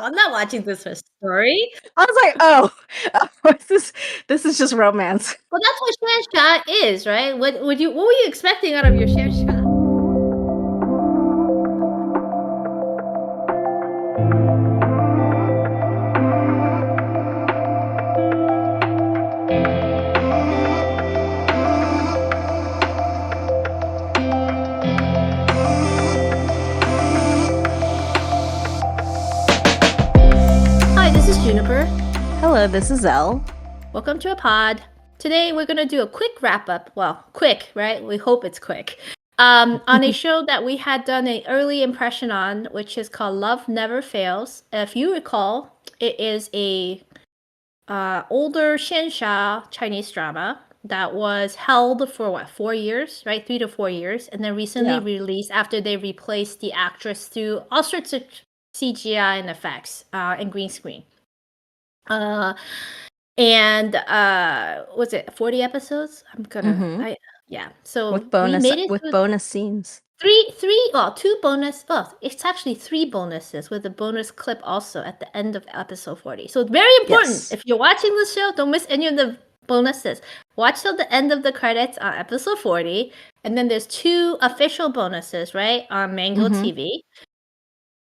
I'm not watching this for story. I was like, oh, this is just romance. Well, that's what xianxia is, right? What were you expecting out of your xianxia? Hi, this is Juniper. Hello, this is Elle. Welcome to a pod. Today we're gonna do a quick wrap up. Well, quick, right? We hope it's quick. On a show that we had done an early impression on, which is called Love Never Fails. If you recall, it is a older xianxia Chinese drama that was held for 4 years, right? 3 to 4 years, and then recently released after they replaced the actress through all sorts of CGI and effects and green screen. And was it 40 episodes? So with we made it with bonus scenes. two bonus. Oh, it's actually 3 bonuses with a bonus clip also at the end of episode 40. So it's very important. Yes. If you're watching the show, don't miss any of the bonuses. Watch till the end of the credits on episode 40, and then there's 2 official bonuses, right, on Mango TV.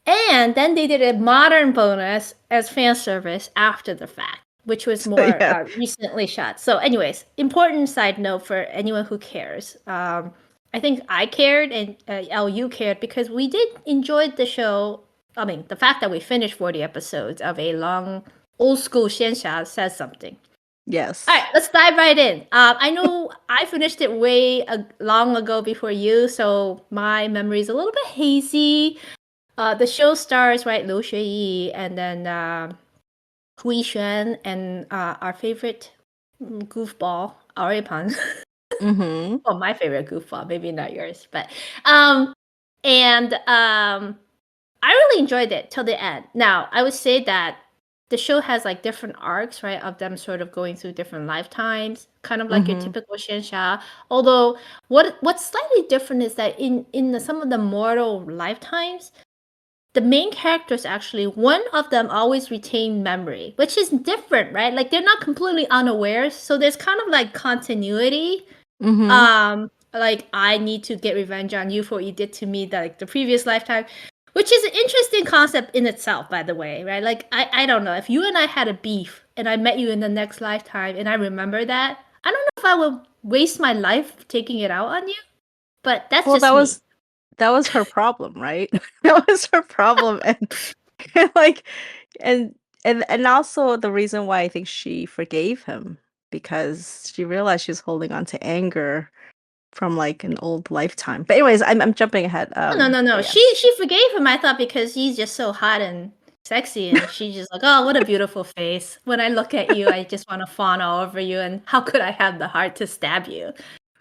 And then they did a modern bonus as fan service after the fact, which was more recently shot. So anyways, important side note for anyone who cares. I think I cared and LU cared because we did enjoy the show. I mean, the fact that we finished 40 episodes of a long, old school xianxia says something. Yes. All right, let's dive right in. I know I finished it way long ago before you, so my memory is a little bit hazy. The show stars, right, Liu Xueyi and then Huishuen and our favorite goofball, Ruipeng. Well, my favorite goofball, maybe not yours, but I really enjoyed it till the end. Now, I would say that the show has like different arcs, right, of them sort of going through different lifetimes, kind of like your typical xianxia. Although what's slightly different is that in some of the mortal lifetimes, the main characters actually, one of them always retain memory, which is different, right? Like they're not completely unaware, so there's kind of like continuity. Like I need to get revenge on you for what you did to me like the previous lifetime, which is an interesting concept in itself, by the way, right? Like I don't know, if you and I had a beef and I met you in the next lifetime and I remember that, I don't know if I would waste my life taking it out on you, but that's just me. That was her problem, right? That was her problem, and like, and also the reason why I think she forgave him, because she realized she was holding on to anger from like an old lifetime. But anyways, I'm jumping ahead. No. Yeah. She forgave him, I thought, because he's just so hot and sexy, and she's just like, oh, what a beautiful face. When I look at you, I just want to fawn all over you, and how could I have the heart to stab you?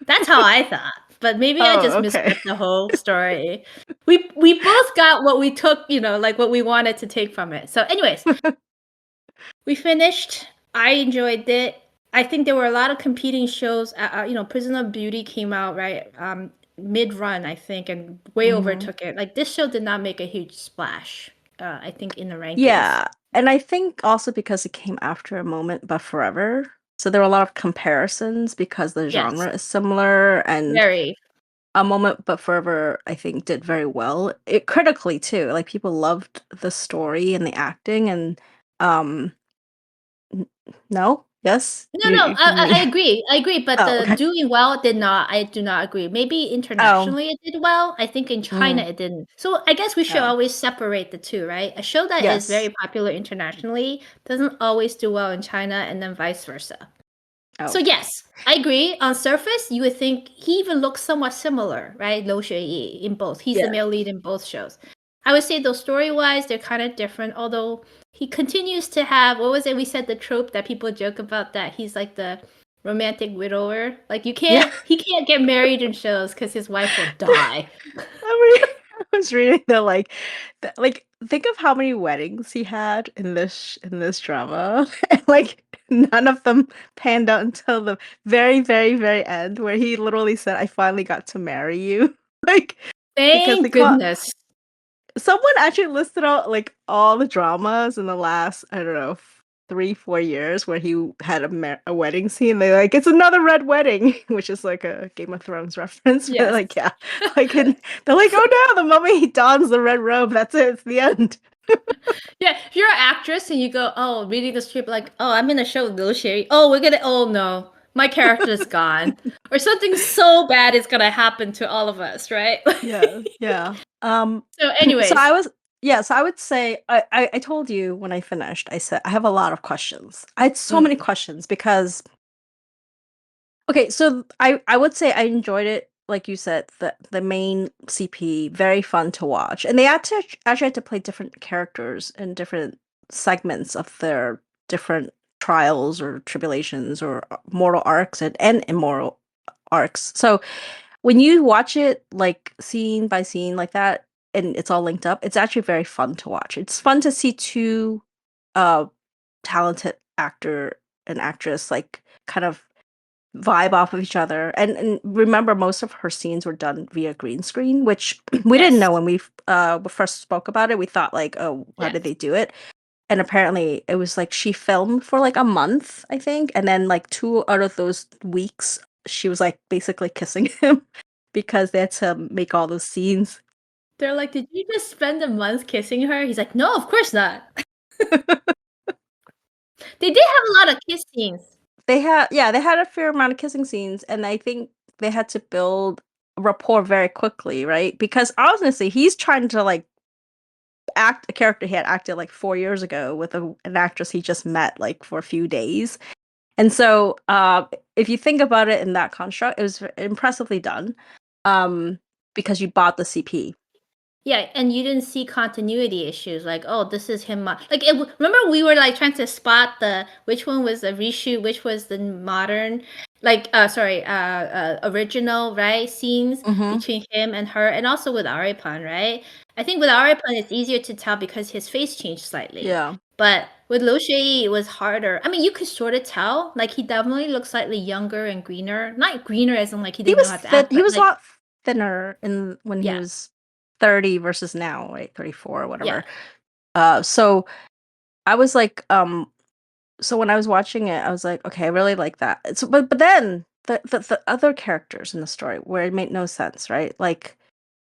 That's how I thought. But maybe I just misread the whole story. We both got what we took, like what we wanted to take from it. So anyways, we finished. I enjoyed it. I think there were a lot of competing shows. Prison of Beauty came out, right? Mid-run, I think, and way overtook it. Like this show did not make a huge splash, I think, in the rankings. Yeah, and I think also because it came after A Moment But Forever. So there were a lot of comparisons because the genre is similar, and very. A Moment But Forever, I think, did very well. It critically too. Like people loved the story and the acting, and no, yes, No, I agree, but doing well did not. I do not agree. Maybe internationally it did well. I think in China it didn't. So I guess we should always separate the two, right? A show that is very popular internationally doesn't always do well in China, and then vice versa. So yes, I agree. On surface, you would think he even looks somewhat similar, right? Liu Xueyi in both. He's the male lead in both shows. I would say though story-wise, they're kind of different, although he continues to have, what was it? We said the trope that people joke about, that he's like the romantic widower. Like he can't get married in shows because his wife will die. I was reading think of how many weddings he had in this drama, and like none of them panned out until the very, very, very end, where he literally said, "I finally got to marry you." Like, thank goodness. Someone actually listed out like all the dramas in the last, I don't know, 3, 4 years where he had a wedding scene. They like it's another red wedding, which is like a Game of Thrones reference. But Yes. like, yeah, like they're like, oh no, the moment he dons the red robe, that's it. It's the end. Yeah, if you're an actress and you go, oh, reading the script, like, oh, I'm in a show with Liu Xueyi. Oh, we're gonna, oh no, my character is gone, or something so bad is gonna happen to all of us, right? Yeah, yeah. So, So anyways, I was, yeah, so I would say I told you when I finished, I said I have a lot of questions. I had so many mm, questions because okay, so I would say I enjoyed it, like you said, the main CP, very fun to watch. And they had to actually had to play different characters in different segments of their different trials or tribulations or mortal arcs and immoral arcs. So when you watch it like scene by scene like that and it's all linked up, it's actually very fun to watch. It's fun to see two uh talented actor and actress like kind of vibe off of each other. And remember most of her scenes were done via green screen, which we didn't yes, know when we first spoke about it. We thought like, oh, how yes. did they do it? And apparently it was like she filmed for like a month, I think, and then like 2 out of those weeks she was like basically kissing him because they had to make all those scenes. They're like, did you just spend a month kissing her? He's like, no, of course not. They did have a lot of kiss scenes. They had a fair amount of kissing scenes, and I think they had to build rapport very quickly, right? Because honestly, he's trying to like act a character he had acted like 4 years ago with an actress he just met like for a few days. And so if you think about it in that construct, it was impressively done um, because you bought the CP. Yeah, and you didn't see continuity issues like, oh, this is him. Like, remember we were like trying to spot the which one was the reshoot, which was the modern, like, sorry, original, right? Scenes Hmm. between him and her, and also with Aripan, right? I think with Aripan it's easier to tell because his face changed slightly, Yeah. but with Liu Xueyi it was harder. I mean, you could sort of tell, like he definitely looks slightly younger and greener. Not greener as in like he He didn't know was how to thin. act, He but was a like, lot thinner in when he yeah, was 30 versus now, right? 34 or yeah. whatever. So I was like, so when I was watching it, I was like, okay, I really like that. So, but then the other characters in the story where it made no sense, right? Like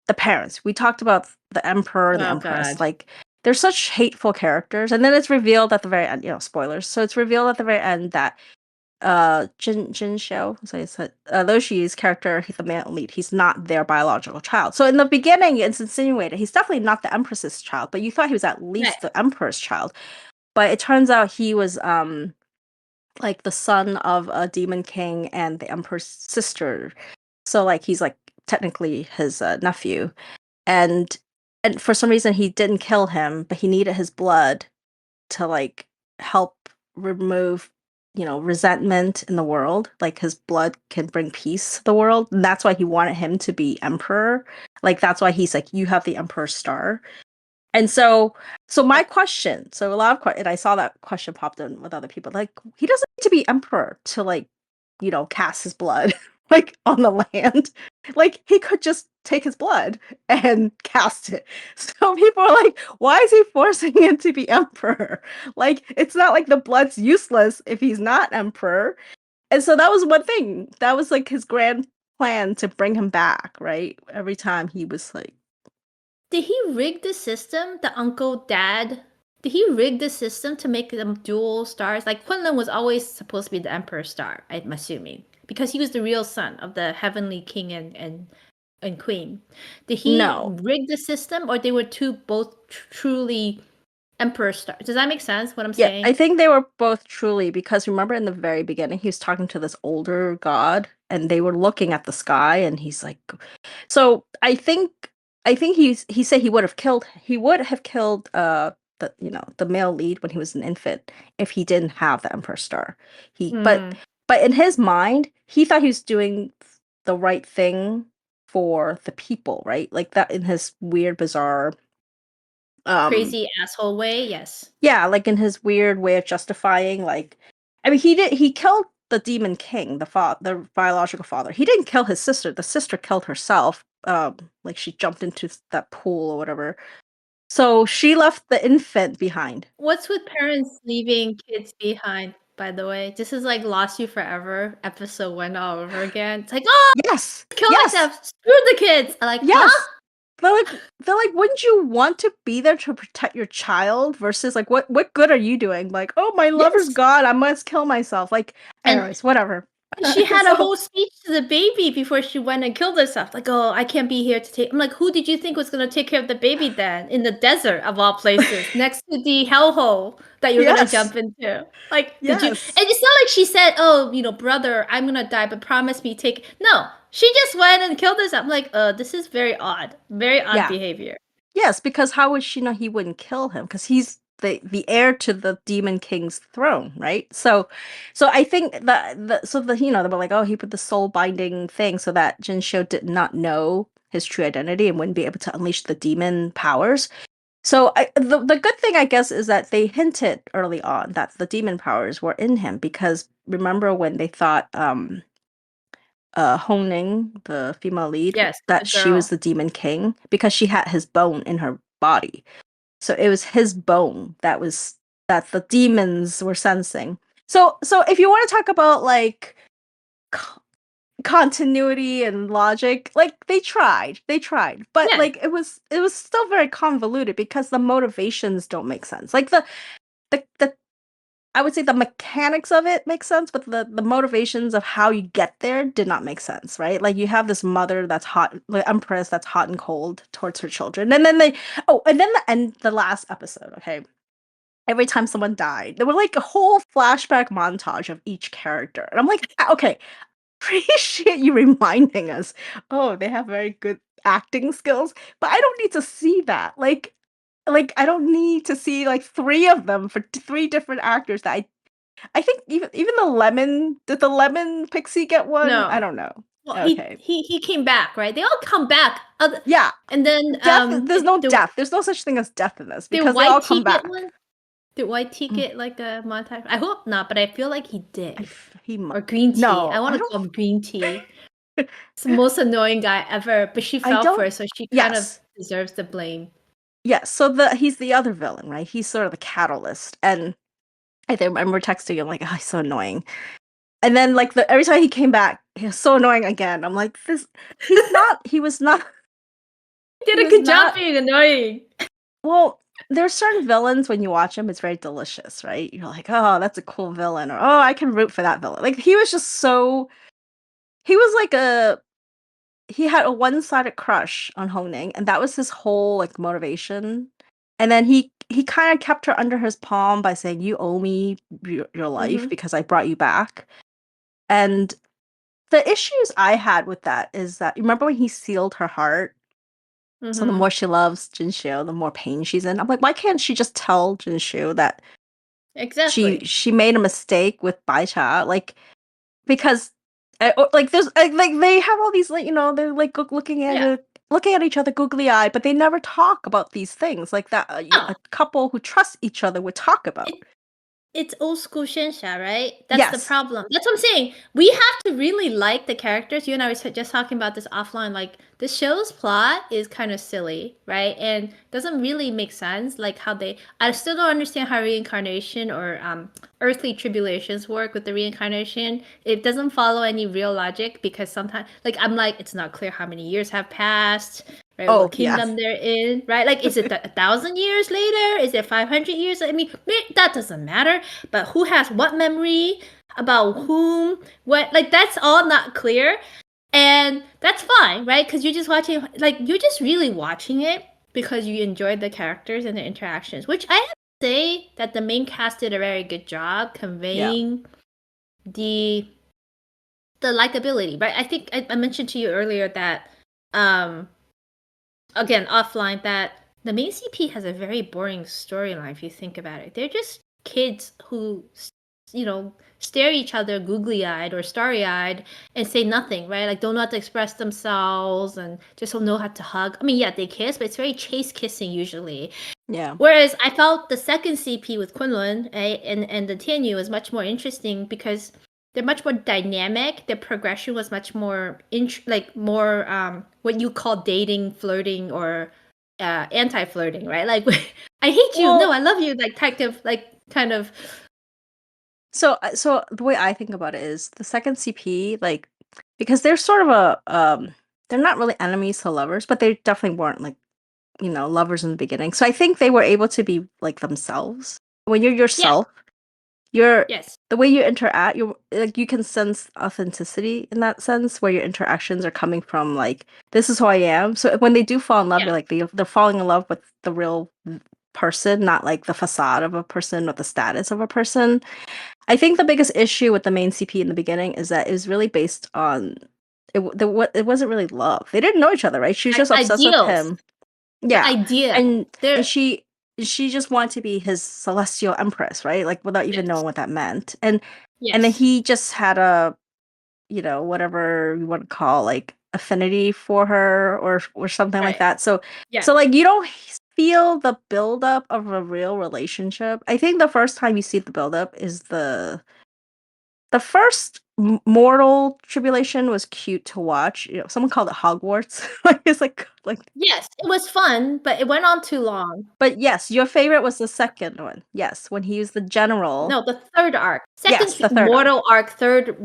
the parents. We talked about the emperor and the Oh empress. God. Like they're such hateful characters, and then it's revealed at the very end. You know, spoilers. So it's revealed at the very end that Jin Xiao, so it's Liu Xuyi's character, the male lead, he's not their biological child. So in the beginning, it's insinuated he's definitely not the empress's child, but you thought he was at Right. least the emperor's child. But it turns out he was like the son of a demon king and the emperor's sister. So like he's like technically his nephew, and for some reason he didn't kill him, but he needed his blood to like help remove resentment in the world. Like his blood can bring peace to the world, and that's why he wanted him to be emperor. Like that's why he's like, you have the emperor's star. And so my question, so a lot of and I saw that question popped in with other people, like he doesn't need to be emperor to like cast his blood like on the land. Like he could just take his blood and cast it. So people are like, why is he forcing him to be emperor? Like it's not like the blood's useless if he's not emperor. And so that was one thing. That was like his grand plan to bring him back, right? Every time he was like, Did he rig the system? The uncle dad? Did he rig the system to make them dual stars? Like Quinlan was always supposed to be the Emperor's star, I'm assuming. Because he was the real son of the heavenly king and queen. Did he no. rig the system or they were two both truly Emperor stars? Does that make sense what I'm Yeah, I saying? think they were both truly, because remember in the very beginning he was talking to this older god and they were looking at the sky and he's like, so I think he said he would have killed the male lead when he was an infant if he didn't have the Emperor Star. He Hmm. but in his mind he thought he was doing the right thing for the people, right? Like that in his weird bizarre um Crazy asshole way, yes. yeah, like in his weird way of justifying, like, I mean, he killed the demon king, the biological father. He didn't kill his sister. The sister killed herself. Like she jumped into that pool or whatever. So she left the infant behind. What's with parents leaving kids behind, by the way? This is like Lost You Forever, episode 1 all over again. It's like, "Oh, Yes. kill Yes. myself. Screw the kids." I'm like, "Huh?" Yes. They're like, wouldn't you want to be there to protect your child versus like what good are you doing? Like, oh, my lover's Yes. gone, I must kill myself. Like, And anyways, whatever. she had a So whole speech to the baby before she went and killed herself. Like, "Oh, I can't be here to take." I'm like, "Who did you think was gonna take care of the baby then? In the desert of all places, next to the hellhole that you're gonna yes. jump into." Like, did you? And Yes. it's not like she said, "Oh, brother, I'm gonna die, but promise me take." No, she just went and killed herself. I'm like, this is very odd Yeah. behavior." Yes, because how would she know he wouldn't kill him? Because he's the heir to the Demon King's throne, right? So I think they were like, oh, he put the soul binding thing so that Jinsho did not know his true identity and wouldn't be able to unleash the demon powers. So the good thing, I guess, is that they hinted early on that the demon powers were in him because remember when they thought Hong Ning, the female lead, Yes, the that she was girl. the Demon King because she had his bone in her body. So it was his bone that the demons were sensing. So if you want to talk about like continuity and logic, like they tried, but Yeah. like it was still very convoluted because the motivations don't make sense. Like the I would say the mechanics of it make sense, but the motivations of how you get there did not make sense, right? Like you have this mother that's hot, the empress that's hot and cold towards her children, and then the last episode, okay. Every time someone died, there were like a whole flashback montage of each character, and I'm like, okay, appreciate you reminding us. Oh, they have very good acting skills, but I don't need to see that. Like I don't need to see like three of them for three different actors that I think even the lemon did the lemon pixie get one? I No. don't know. Well, he Okay. he he came back, right? They all come back. Yeah. And then Death there's no the death. There's no such thing as death in this did because they all White come Tea get back. one? Did White Tea Mm, get like a montage? I hope not, but I feel like he I did. f- he mu- Or green tea. I No, want I to don't call him green tea. It's the most annoying guy ever, but she I fell for don't it, so she kind of yes. deserves the blame. Yes, so he's the other villain, right? He's sort of the catalyst. And I remember texting him like, oh, he's so annoying. And then like every time he came back, he was so annoying again. I'm like, he was not Did he a was good job not being annoying. well, there's certain villains when you watch them, it's very delicious, right? You're like, oh, that's a cool villain, or oh, I can root for that villain. Like he was just so he was like he had a one-sided crush on Honing, and that was his whole like motivation. And then he kind of kept her under his palm by saying, "You owe me your life Mhm. because I brought you back." And the issues I had with that is that remember when he sealed her heart. So the Mhm. more she loves Jinshu, the more pain she's in. I'm like, why can't she just tell Jinshu that Exactly. she made a mistake with Baicha? Like because like there's like they have all these like they're like Yeah. looking at each other googly eyed, but they never talk about these things like that. No. A couple who trust each other would talk about. It It's old school xianxia, right? That's the Yes. problem. That's what I'm saying. We have to really like the characters. You and I were just talking about this offline. Like the show's plot is kind of silly, right? And doesn't really make sense. Like how I still don't understand how reincarnation or earthly tribulations work with the reincarnation. It doesn't follow any real logic because sometimes, like I'm like, it's not clear how many years have passed, right? What Oh yes. kingdom they're in, right? Like, is it 1,000 years later? Is it 500 years? I mean, that doesn't matter. But who has what memory about whom? What? Like, that's all not clear, and that's fine, right? Because you're just watching, like, you're just really watching it because you enjoyed the characters and the interactions. Which I have to say that the main cast did a very good job Yeah. conveying the likability, right? I think I mentioned to you earlier that um again offline that the main CP has a very boring storyline if you think about it. They're just kids who stare at each other googly-eyed or starry-eyed and say nothing, right? Like don't know how to express themselves and just don't know how to hug. I mean, yeah, they kiss, but it's very chase kissing usually. Yeah. Whereas I felt the second CP with Kunlun, right, and the Tianyu was much more interesting because they're much more dynamic. Their progression was much more like more what you call dating, flirting, or anti-flirting, right? Like I hate you, no, Well, I love you, like type of like kind of so the way I think about it is the second CP, like, because they're sort of they're not really enemies to lovers, but they definitely weren't like, lovers in the beginning. So I think they were able to be like themselves. When you're yeah, yourself, you're yes, the way you interact, you're like you can sense authenticity in that sense where your interactions are coming from like this is who I am. So when they do fall in love, yeah, they're falling in love with the real person, not like the facade of a person or the status of a person. I think the biggest issue with the main CP in the beginning is that it was really based on it wasn't really love. They didn't know each other, right? She was just obsessed with ideals, him. the Yeah. idea, And and they're she just wanted to be his celestial empress, right? Like without even knowing yes, what that meant. And then yes, he just had a, whatever you want to call like affinity for her or something like right, that. So yeah, so like you don't feel the buildup of a real relationship. I think the first time you see the buildup is the first mortal tribulation was cute to watch. Someone called it Hogwarts. Like it's like yes, it was fun, but it went on too long. but yes, your favorite was the second one. Yes, when he was the general. No, the third arc. Second Yes, the third arc. mortal arc, third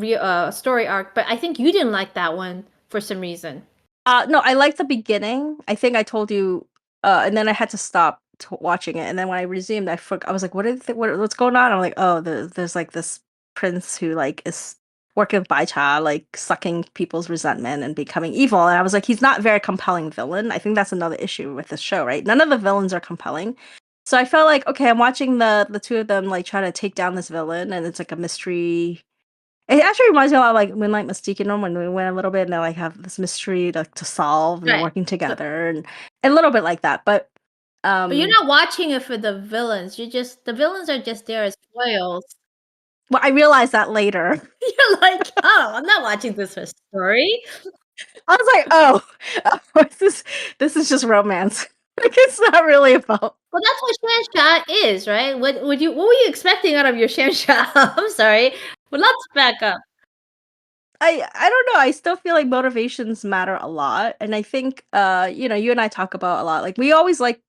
story arc, but I think you didn't like that one for some reason. No, I liked the beginning. I think I told you, and then I had to stop watching it. And then when I resumed, I was like, what's going on? I'm like, oh, there's like this prince who like is working with Baicha, like sucking people's resentment and becoming evil. And I was like, he's not a very compelling villain. I think that's another issue with this show, right? None of the villains are compelling. So I felt like, okay, I'm watching the two of them like try to take down this villain, and it's like a mystery. It actually reminds me a lot of like Moonlight Mystique when we went a little bit and they like have this mystery to solve and they're Right. working So, together and a little bit like that. But but you're um not watching it for the villains. The villains are just there as foils. well I realized that later. You're like, oh, I'm not watching this for story. I was like, oh, this is just romance. Like it's not really about Well, that's what xianxia is, right? What were you expecting out of your xianxia? I'm sorry. Well, let's back up. I don't know. I still feel like motivations matter a lot. And I think you and I talk about a lot. Like we always like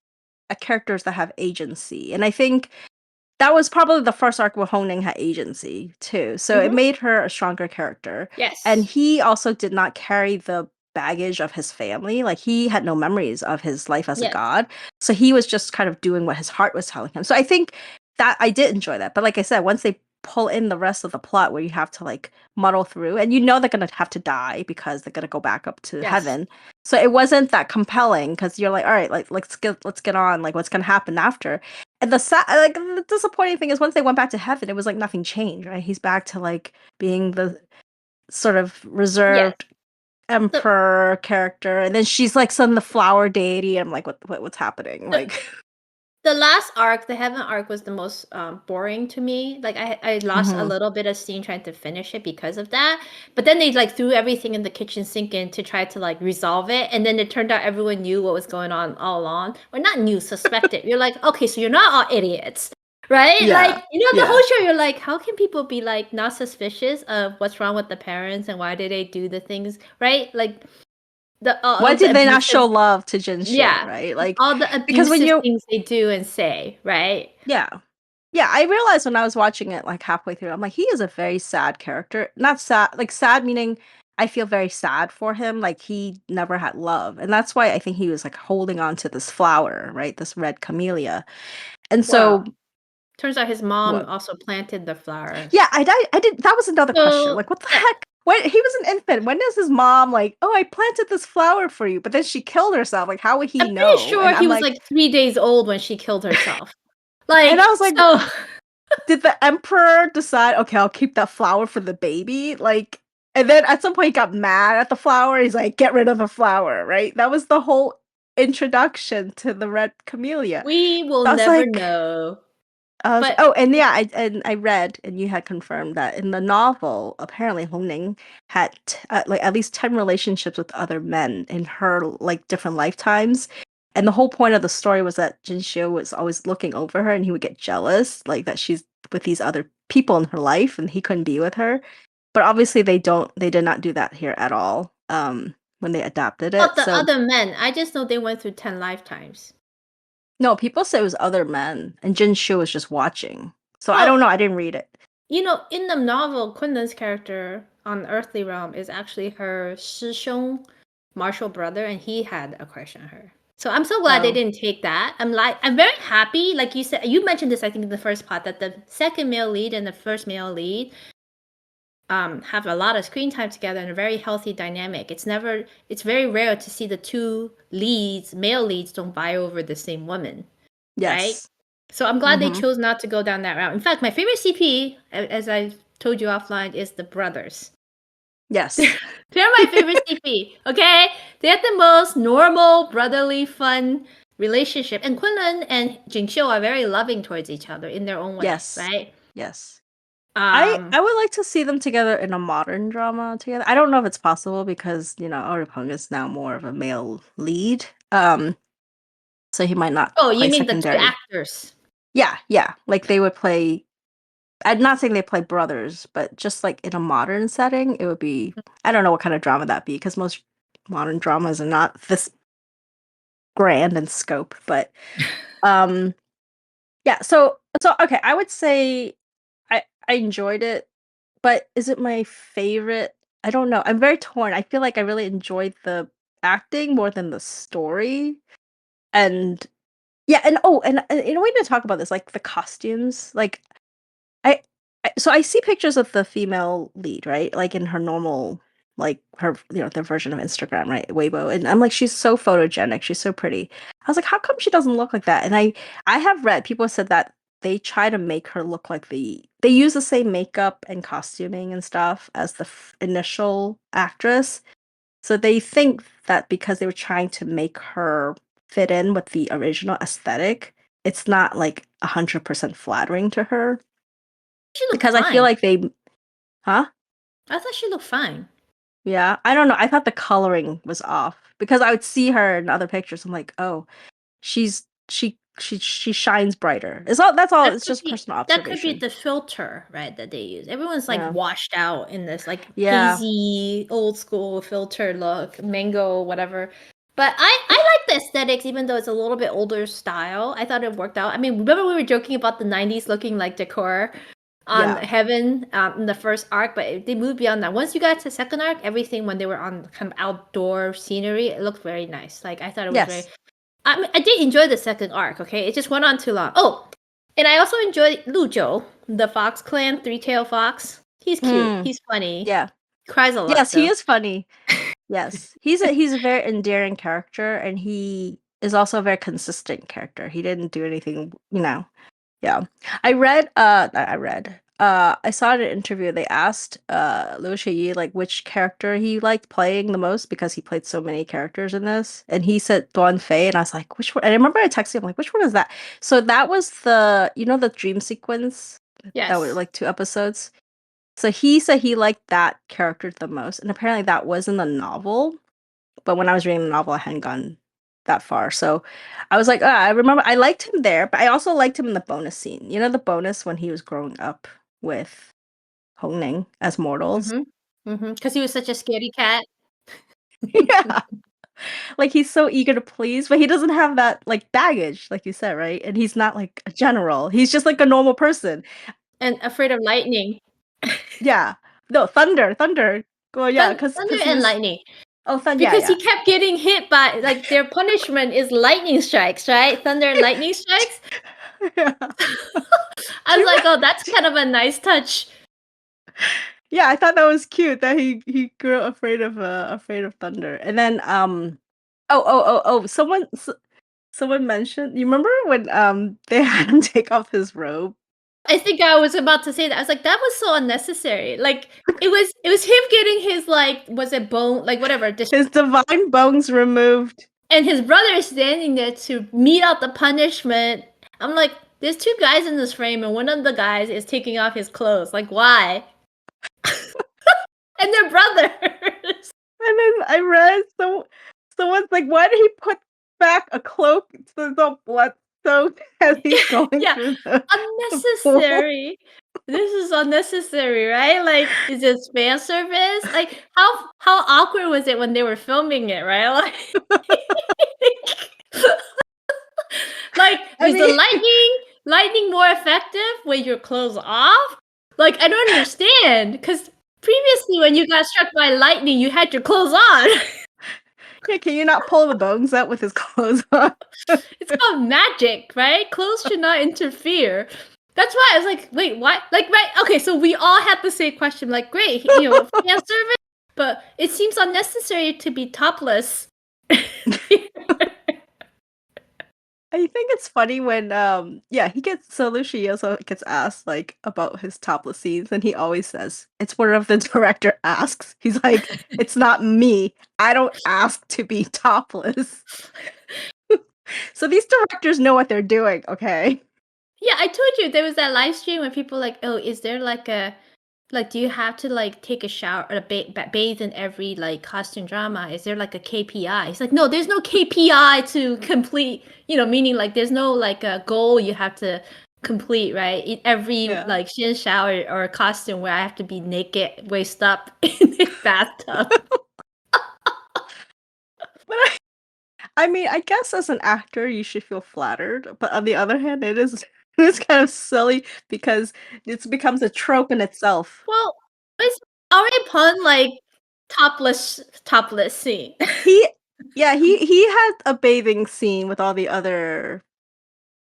characters that have agency. And I think that was probably the first arc where Honing had agency too. So it Hmm. made her a stronger character. And Yes. he also did not carry the baggage of his family. Like he had no memories of his life as a Yes. god. So he was just kind of doing what his heart was telling him. So I think that I did enjoy that. But like I said, once they pull in the rest of the plot where you have to like muddle through and they're gonna have to die because they're gonna go back up to Yes. heaven. So it wasn't that compelling because you're like, all right, like let's get on, like what's gonna happen after. And the disappointing thing is once they went back to heaven, it was like nothing changed, right? He's back to like being the sort of Yes. reserved The, emperor character, and then she's like some the flower deity. I'm like, what's happening? the Like, The last arc, the heaven arc, was the most boring to me. Like I lost a hmm little bit of steam trying to finish it because of that. But then they like threw everything in the kitchen sink in to try to like resolve it, and then it turned out everyone knew what was going on all along, or not knew, suspected. You're like, okay, so you're not all idiots, right? yeah, Like the yeah. whole show, you're like, how can people be like not suspicious of what's wrong with the parents and why did they do the things, right? Like Why all the did they not show abusive, love to Jinxie, yeah, right? Like, all the because when abusive you things they do and say, right? yeah. Yeah, I realized when I was watching it like halfway through, I'm like, he is a very sad character. Not sad, like sad meaning I feel very sad for him. Like he never had love. And that's why I think he was like holding on to this flower, right? This red camellia. And so Well, turns out his mom what? also planted the Yeah, flowers. I did that was another question. So, Like, what the heck? When he was an infant, when does his mom like, oh, I planted this flower for you, but then she killed herself. Like, how would he I'm pretty know? sure And he I'm was like, like 3 days old when she killed herself. and I Like, was like, so did the emperor decide, okay, I'll keep that flower for the baby? Like, and then at some point he got mad at the flower. He's like, get rid of the flower, right? That was the whole introduction to the red camellia. we will I was never like, know. But oh, and yeah, I read, and you had confirmed that in the novel, apparently Hongning had like at least 10 relationships with other men in her like different lifetimes. And the whole point of the story was that Jinxiu was always looking over her and he would get jealous, like that she's with these other people in her life and he couldn't be with her. But obviously they did not do that here at all. when they adapted Not it. the So other men. I just know they went through 10 lifetimes. no, people say it was other men, and Jin Shu was just watching. So I Well, don't know. I didn't read it. in the novel, Kunlun's character on Earthly Realm is actually her Shishong martial brother, and he had a crush on her. So I'm so glad they Oh, didn't take that. I'm very happy. Like you said, you mentioned this, I think, in the first part, that the second male lead and the first male lead have a lot of screen time together and a very healthy dynamic. It's very rare to see the two leads, male leads, don't vie over the same woman, right? yes. So I'm glad they Mm-hmm. chose not to go down that route. In fact, my favorite CP, as I told you offline, is the brothers. Yes. They're my favorite CP. Okay, they have the most normal, brotherly, fun relationship, and Kunlun and Jingxiu are very loving towards each other in their own way, Yes. right? Yes. Um, I would like to see them together in a modern drama together. I don't know if it's possible because, Ruipeng is now more of a male lead. So he might not oh, you play mean the two secondary. actors? Yeah, yeah. Like they would play I'm not saying they play brothers, but just like in a modern setting, it would be I don't know what kind of drama that'd be because most modern dramas are not this grand in scope, but um yeah, so okay, I would say I enjoyed it, but is it my favorite? I don't know. I'm very torn. I feel like I really enjoyed the acting more than the story. And yeah, and we didn't talk about this, like the costumes. Like I, so I see pictures of the female lead, right? Like in her normal, like her, their version of Instagram, right? Weibo, and I'm like, she's so photogenic, she's so pretty. I was like, how come she doesn't look like that? And I have read people said that they try to make her look like they use the same makeup and costuming and stuff as the initial actress. So they think that because they were trying to make her fit in with the original aesthetic, it's not like 100% flattering to her She looked because I feel fine. like they huh? I thought she looked fine. Yeah. I don't know. I thought the coloring was off because I would see her in other pictures. I'm like, "Oh, she shines brighter." That's all. It's just personal That could be observation. the filter, right, that they use. Everyone's like Yeah. washed out in this like Yeah. hazy old school filter look, mango, whatever. But I like the aesthetics, even though it's a little bit older style. I thought it worked out. I mean, remember we were joking about the 90s looking like decor on Yeah. Heaven in the first arc, but they moved beyond that. Once you got to second arc, everything when they were on kind of outdoor scenery, it looked very nice. Like I thought it was very Yes. I mean, I did enjoy the second arc, okay? It just went on too long. Oh, and I also enjoyed Lu Zhou, the Fox Clan, Three-Tailed Fox. He's cute. Mm. He's funny. Yeah. Cries a lot, Yes, he though. is funny. Yes. He's a very endearing character and he is also a very consistent character. He didn't do anything. Yeah. I saw in an interview they asked Liu Xueyi like which character he liked playing the most because he played so many characters in this. And he said Duan Fei and I was like, which one? And I remember I texted him like, which one is that? So that was the dream sequence that were Yes. like 2 episodes. So he said he liked that character the most. And apparently that was in the novel. But when I was reading the novel, I hadn't gone that far. So I was like, I remember I liked him there, but I also liked him in the bonus scene. You know, the bonus when he was growing up with Hongning as mortals? Mm-hmm. Mm-hmm. Because he was such a scaredy cat. Yeah. Like he's so eager to please, but he doesn't have that like baggage, like you said, right? And he's not like a general. He's just like a normal person. And afraid of lightning. Yeah. No, thunder, thunder. Well, yeah, Thunder because he and was lightning. yeah, Because he yeah. kept getting hit by, like, their punishment is lightning strikes, right? Thunder and lightning strikes. Yeah. I was like, oh, that's kind of a nice touch. Yeah, I thought that was cute that he grew afraid of thunder. And then someone mentioned you remember when they had him take off his robe? I think I was about to say that. I was like, that was so unnecessary. Like it was him getting his like was it bone like whatever His divine bones removed. and his brother is standing there to meet out the punishment. I'm like, there's two guys in this frame and one of the guys is taking off his clothes. Like why? And they're brothers. And then I read someone's like, why did he put back a cloak so the blood soaked as he's going Yeah, through the pool? unnecessary. This is unnecessary, right? Like, is this fan service? Like, how awkward was it when they were filming it, right? Like, like I is the mean, lightning more effective with your clothes off? Like, I don't understand because previously when you got struck by lightning, you had your clothes on. yeah, can you not pull the bones out with his clothes on? It's called magic, right? Clothes should not interfere. That's why I was like, wait, what? Like, right? Okay, so we all had the same question. Like, great, fan service, but it seems unnecessary to be topless. I think it's funny when Liu Xueyi also gets asked like about his topless scenes and he always says it's whatever the director asks. He's like, it's not me. I don't ask to be topless. So these directors know what they're doing, okay? Yeah, I told you there was that live stream where people like, oh, is there like a like, do you have to like take a shower or bathe in every like costume drama? Is there like a KPI? It's like, no, there's no KPI to complete. Meaning like there's no like a goal you have to complete, right? In every Yeah. like shower or costume where I have to be naked, waist up in a bathtub. But I mean, I guess as an actor you should feel flattered, but on the other hand, it's kind of silly because it becomes a trope in itself. Well, was Ruipeng like topless scene? He he had a bathing scene with all the other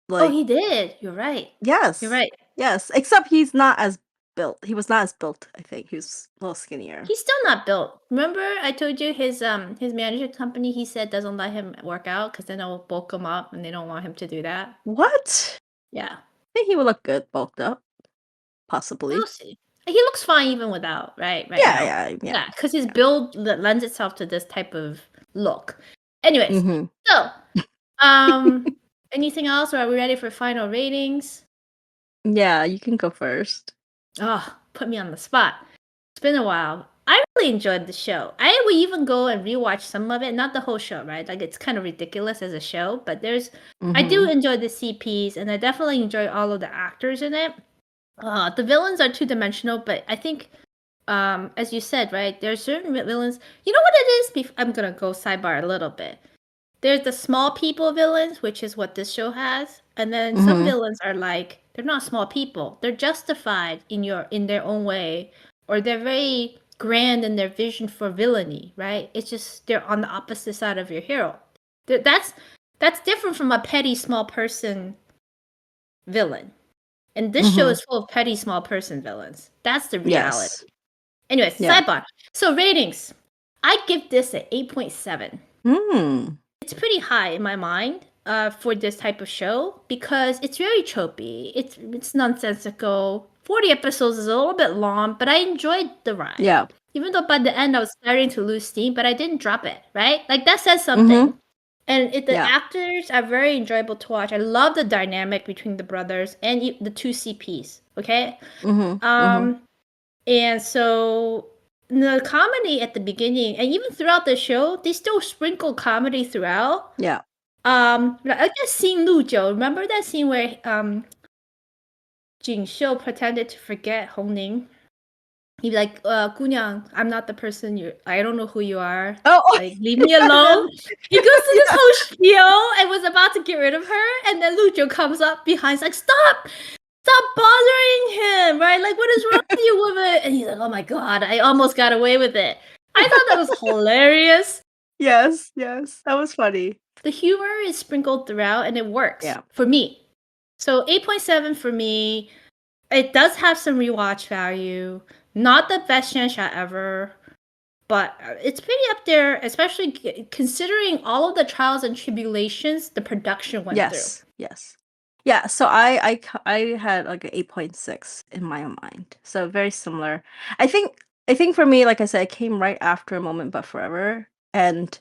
Oh, like he did. You're right. You're yes. right. Yes, except he's not as built. He was not as built, I think. He was a little skinnier. He's still not built. Remember I told you his management company, he said, doesn't let him work out because then they'll bulk him up and they don't want him to do that. What? Yeah. I think he would look good bulked up, We'll possibly. see. He looks fine even without, right Yeah, now. yeah, yeah. Yeah, because his build lends itself to this type of look. Anyways, Mhm. so um anything else or are we ready for final ratings? Yeah, you can go first. Oh, put me on the spot. It's been a while. I really enjoyed the show. I would even go and rewatch some of it, not the whole show, right? Like it's kind of ridiculous as a show, but I do Mhm. enjoy the CPs and I definitely enjoy all of the actors in it. The villains are two-dimensional, but I think as you said, right, there's certain villains. You know what it is? I'm gonna go sidebar a little bit. There's the small people villains, which is what this show has, and then some Mhm. villains are like they're not small people. They're justified in their own way, or they're very grand in their vision for villainy, right? It's just they're on the opposite side of your hero. That's different from a petty small person villain. And this show Mhm. is full of petty small person villains. That's the Yes. reality. Anyways, Yeah. sidebar. So ratings. I give this an 8.7. Mm. It's pretty high in my mind for this type of show because it's very tropey. It's nonsensical. 40 episodes is a little bit long, but I enjoyed the ride. Yeah. Even though by the end I was starting to lose steam, but I didn't drop it, right? Like that says something. Mhm. And the Yeah. actors are very enjoyable to watch. I love the dynamic between the brothers and the two CPs. Okay, Mhm. Mhm. um, and so the comedy at the beginning and even throughout the show, they still sprinkle comedy throughout. Yeah. Like that scene Lu Jiu. Remember that scene where Jing Xiu pretended to forget Hong Ning? He'd be like, 姑娘, I'm not the person I don't know who you are. Oh, Like, leave me and then alone. He goes to this yeah. whole spiel and was about to get rid of her. And then Lu Jiu comes up behind, like, stop bothering him, right? Like, what is wrong with you, woman? And he's like, oh my God, I almost got away with it. I thought that was hilarious. Yes, yes. That was funny. The humor is sprinkled throughout and it works Yeah. for me. So 8.7 for me. It does have some rewatch value. Not the best xianxia ever, but it's pretty up there, especially considering all of the trials and tribulations the production went through. Yes. Yes. Yeah, so I had like an 8.6 in my own mind. So very similar. I think for me, like I said, it came right after A Moment But Forever. And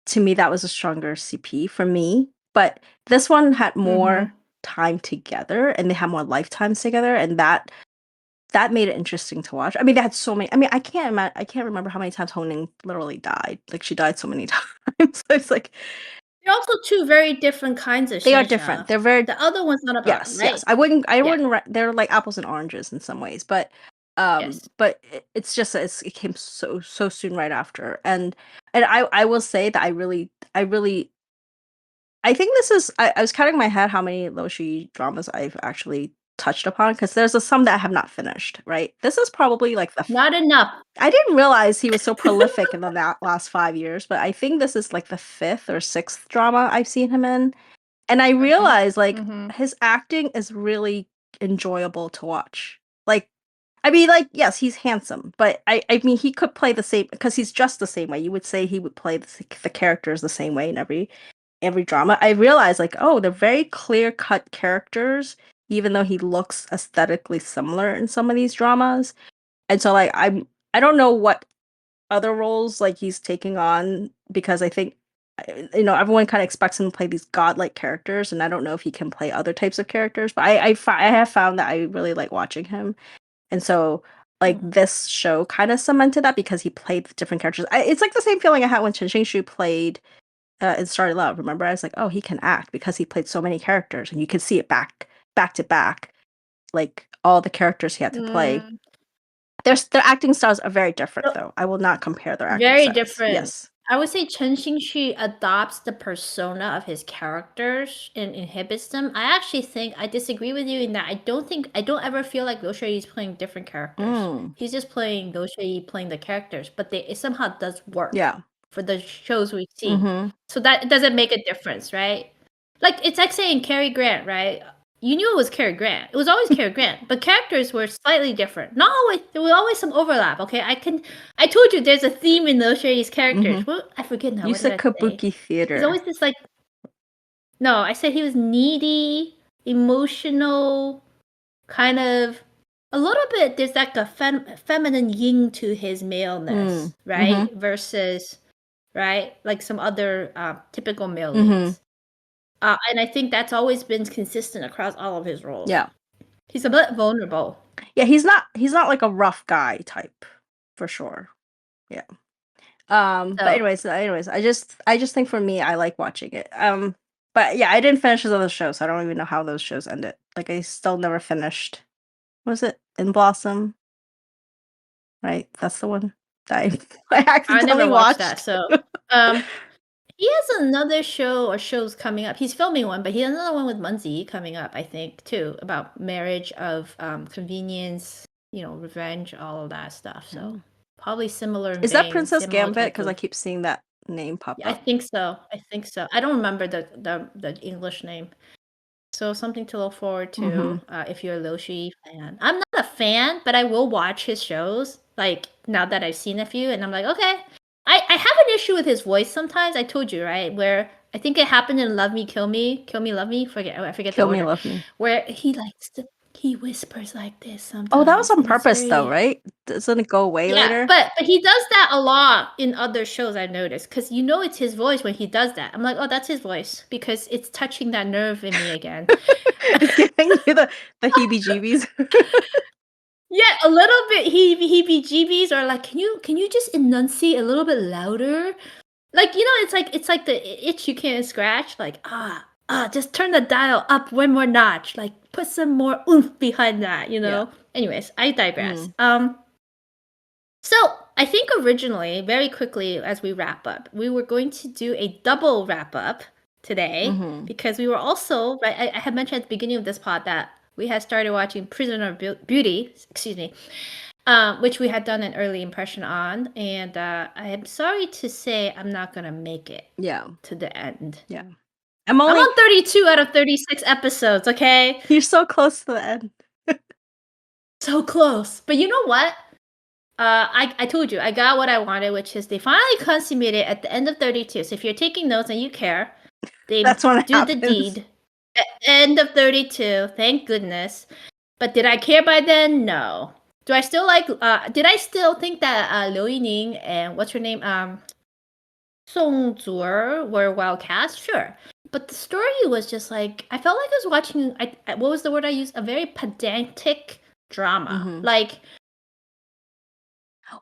to me that was a stronger CP for me. But this one had more Mm-hmm. time together and they had more lifetimes together and that made it interesting to watch. I mean, they had so many. I mean, I can't remember how many times Honing literally died. Like she died so many times. So it's like They're also two very different kinds of They are different. xianxia. They're very The other one's not about yes, yes. right? I Yeah. wouldn't they're like apples and oranges in some ways, Yes. but it's just that it came so soon right after. And I will say that I think this is I was counting in my head how many Liu Xueyi dramas I've actually touched upon because there's some that I have not finished, right? This is probably like Not enough. I didn't realize he was so prolific in the last 5 years, but I think this is like the fifth or sixth drama I've seen him in. And I Mhm. realized like Mhm. his acting is really enjoyable to watch. Like I mean, like, yes, he's handsome, but I mean, he could play the same because he's dressed the same way. You would say he would play the characters the same way in every drama. I realized like, oh, they're very clear cut characters, even though he looks aesthetically similar in some of these dramas. And so like I don't know what other roles like he's taking on because I think everyone kind of expects him to play these godlike characters, and I don't know if he can play other types of characters. But I have found that I really like watching him, and so like Mhm. this show kind of cemented that because he played the different characters. It's like the same feeling I had when Chen Shu played in Starry Love. Remember, I was like, oh, he can act because he played so many characters, and you could see it back to back, like all the characters he had to play. Mm, Their acting styles are very different, so though. I will not compare their acting very styles. different. Yes. I would say Chen Xingxu adopts the persona of his characters and inhibits them. I actually think I disagree with you in that I don't ever feel like Liu Shueyi is playing different characters. Mm, He's just playing Liu Shueyi playing the characters, but it somehow does work yeah. for the shows we've seen. Mhm. So that doesn't make a difference, right? Like it's like saying Cary Grant, right? You knew it was Cary Grant. It was always Cary Grant, but characters were slightly different. Not always. There was always some overlap. Okay, I told you there's a theme in those Shuei's characters. Mhm. What I forget now. You What did said I say? kabuki He's theater. always this like. No, I said he was needy, emotional, kind of a little bit. There's like a feminine yin to his maleness, Mm. right? Mhm. Versus right, like some other typical male Mhm. leads. And I think that's always been consistent across all of his roles. Yeah. He's a bit vulnerable. Yeah, he's not like a rough guy type for sure. Yeah. But So anyways, I just think for me I like watching it. But yeah, I didn't finish his other shows, so I don't even know how those shows ended. Like I still never finished. What was it? In Blossom, right? That's the one that I I accidentally never watched that. watched. So um, he has another show or shows coming up. He's filming one, but he has another one with Munzi coming up, I think, too, about marriage of convenience, revenge, all of that stuff. So Mm. probably similar in Is that vein, Princess similar Gambit? type Because I of. keep seeing that name pop Yeah, I up. think so. I think so. I don't remember the English name. So something to look forward Mhm. to if you're a Liu Xueyi fan. I'm not a fan, but I will watch his shows. Like now that I've seen a few, and I'm like, okay. I have an issue with his voice sometimes. I told you right, where I think it happened in Love Me, Kill Me, Love Me. I forget the Kill Me, order. Love Me. Where he whispers like this Oh, that was sometimes, on and it's purpose though, very right? Doesn't it go away yeah. later? But he does that a lot in other shows. I've noticed because it's his voice when he does that. I'm like, oh, that's his voice because it's touching that nerve in me again. It's giving you the heebie-jeebies. Yeah, a little bit heebie-jeebies or like, can you just enunciate a little bit louder? Like, it's like the itch you can't scratch. Like, just turn the dial up one more notch. Like, put some more oomph behind that, you Yeah. know? Anyways, I digress. Mm. So I think originally, very quickly as we wrap up, we were going to do a double wrap up today Mhm. because we were also, right, I had mentioned at the beginning of this pod that we had started watching Prisoner of Beauty, excuse me, which we had done an early impression on. And I am sorry to say I'm not going to make it Yeah. to the end. Yeah. I'm I'm only on 32 out of 36 episodes, okay? You're so close to the end. So close. But you know what? I told you I got what I wanted, which is they finally consummated at the end of 32. So if you're taking notes and you care, they That's when it do the happens. deed at end of 32. Thank goodness. But did I care by then? No. Do I still like? Did I still think that Liu Yining and what's her name, Song Zuer were well cast? Sure. But the story was just like I felt like I was watching. What was the word I used? A very pedantic drama. Mhm. Like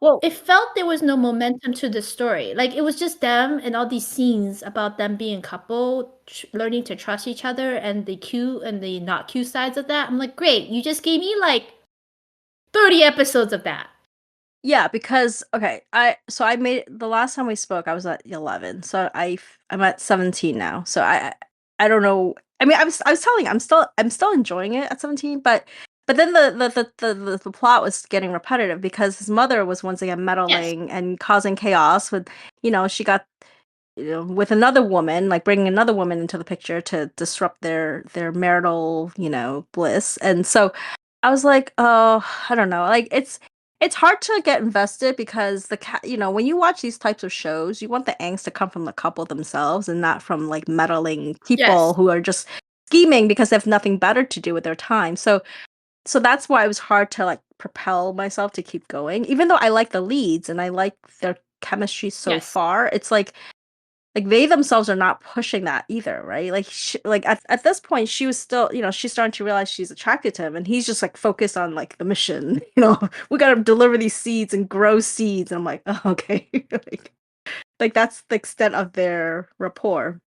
Well, It felt there was no momentum to the story. Like, it was just them and all these scenes about them being a couple, learning to trust each other, and the cute and the not cute sides of that. I'm like, great, you just gave me like 30 episodes of that. yeah, because okay, I made the last time we spoke, I was at 11, so I'm at 17 now. So I don't know. I mean, I was telling you, I'm still enjoying it at 17, but then the plot was getting repetitive because his mother was once again Yes, meddling and causing chaos with, she got, with another woman, like bringing another woman into the picture to disrupt their marital, bliss. And so I was like, oh, I don't know. Like it's hard to get invested because when you watch these types of shows, you want the angst to come from the couple themselves and not from like meddling people yes, who are just scheming because they have nothing better to do with their time. So that's why it was hard to like propel myself to keep going. Even though I like the leads and I like their chemistry so yes, far, it's like they themselves are not pushing that either, right? Like like at this point she was still, she's starting to realize she's attracted to him and he's just like focused on like the mission. We got to deliver these seeds and grow seeds. And I'm like, oh, okay. like that's the extent of their rapport.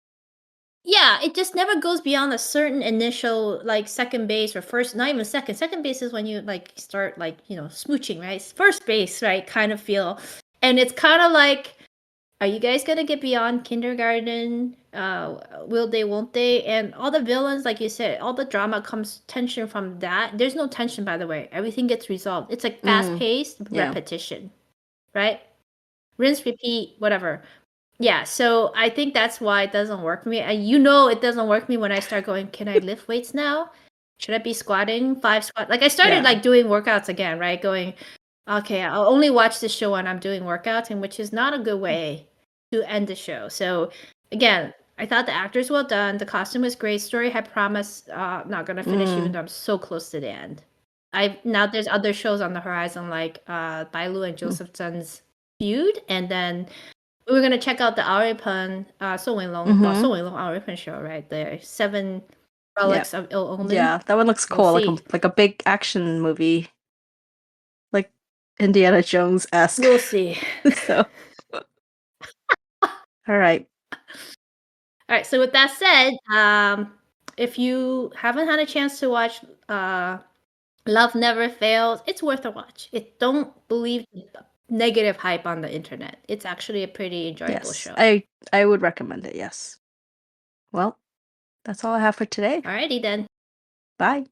yeah. It just never goes beyond a certain initial like second base or first. Not even second. Second base is when you like start like smooching, right? First base, right? Kind of feel, and it's kind of like, are you guys gonna get beyond kindergarten? Will they, won't they? And all the villains, like you said, all the drama comes tension from that. There's no tension, by the way. Everything gets resolved. It's like fast Mm, paced yeah. repetition, right? Rinse, repeat, whatever. Yeah, so I think that's why it doesn't work for me. And it doesn't work for me when I start going, can I lift weights now? Should I be squatting 5 squat? Like I started Yeah. like doing workouts again, right? Going, okay, I'll only watch this show when I'm doing workouts, and which is not a good way to end the show. So again, I thought the actors well done. The costume was great. Story had promise. Not gonna finish even Mm, though I'm so close to the end. I now there's other shows on the horizon like Bailu and mm, Joseph Zhen's feud, and then we were gonna check out the Ruipeng, mm-hmm. Song Weilong Ruipeng show, right? The Seven Yeah. Relics of Ill Omen. Yeah, that one looks We'll cool, see. like a big action movie, like Indiana Jones-esque. We'll see. So, all right. All right. So with that said, if you haven't had a chance to watch Love Never Fails, it's worth a watch. It don't believe the negative hype on the internet. It's actually a pretty enjoyable Yes, show. I would recommend it. Yes. Well, that's all I have for today. Alrighty then. Bye.